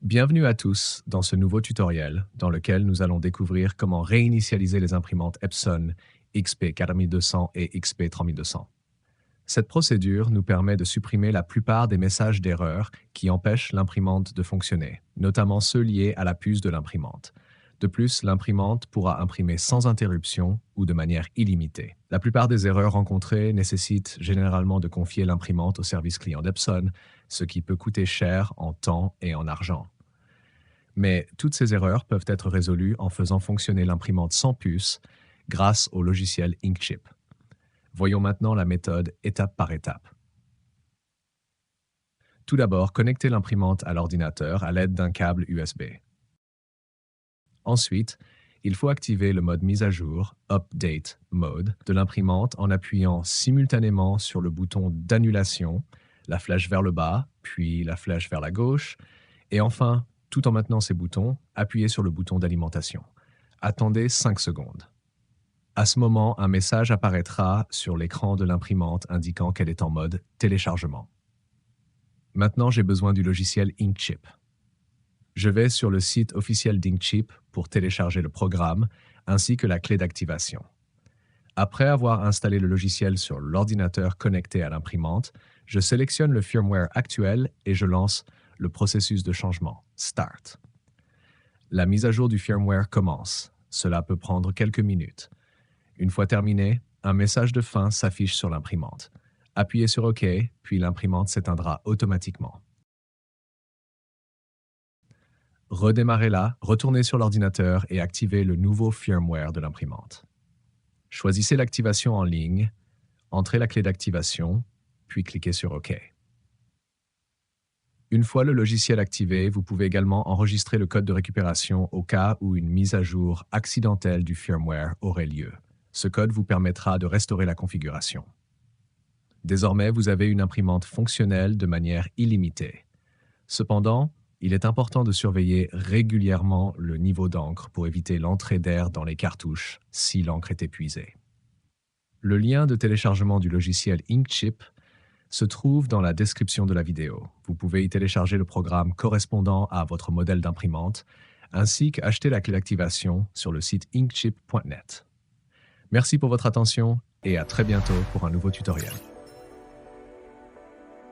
Bienvenue à tous dans ce nouveau tutoriel dans lequel nous allons découvrir comment réinitialiser les imprimantes Epson XP4200 et XP3200. Cette procédure nous permet de supprimer la plupart des messages d'erreur qui empêchent l'imprimante de fonctionner, notamment ceux liés à la puce de l'imprimante. De plus, l'imprimante pourra imprimer sans interruption ou de manière illimitée. La plupart des erreurs rencontrées nécessitent généralement de confier l'imprimante au service client d'Epson, ce qui peut coûter cher en temps et en argent. Mais toutes ces erreurs peuvent être résolues en faisant fonctionner l'imprimante sans puce grâce au logiciel Inkchip. Voyons maintenant la méthode étape par étape. Tout d'abord, connectez l'imprimante à l'ordinateur à l'aide d'un câble USB. Ensuite, il faut activer le mode mise à jour, Update Mode, de l'imprimante en appuyant simultanément sur le bouton d'annulation, la flèche vers le bas, puis la flèche vers la gauche, et enfin, tout en maintenant ces boutons, appuyez sur le bouton d'alimentation. Attendez 5 secondes. À ce moment, un message apparaîtra sur l'écran de l'imprimante indiquant qu'elle est en mode téléchargement. Maintenant, j'ai besoin du logiciel Inkchip. Je vais sur le site officiel d'Inkchip pour télécharger le programme ainsi que la clé d'activation. Après avoir installé le logiciel sur l'ordinateur connecté à l'imprimante, je sélectionne le firmware actuel et je lance le processus de changement, Start. La mise à jour du firmware commence. Cela peut prendre quelques minutes. Une fois terminé, un message de fin s'affiche sur l'imprimante. Appuyez sur OK, puis l'imprimante s'éteindra automatiquement. Redémarrez-la, retournez sur l'ordinateur et activez le nouveau firmware de l'imprimante. Choisissez l'activation en ligne, entrez la clé d'activation, puis cliquez sur OK. Une fois le logiciel activé, vous pouvez également enregistrer le code de récupération au cas où une mise à jour accidentelle du firmware aurait lieu. Ce code vous permettra de restaurer la configuration. Désormais, vous avez une imprimante fonctionnelle de manière illimitée. Cependant, il est important de surveiller régulièrement le niveau d'encre pour éviter l'entrée d'air dans les cartouches si l'encre est épuisée. Le lien de téléchargement du logiciel Inkchip se trouve dans la description de la vidéo. Vous pouvez y télécharger le programme correspondant à votre modèle d'imprimante, ainsi qu'acheter la clé d'activation sur le site inkchip.net. Merci pour votre attention et à très bientôt pour un nouveau tutoriel.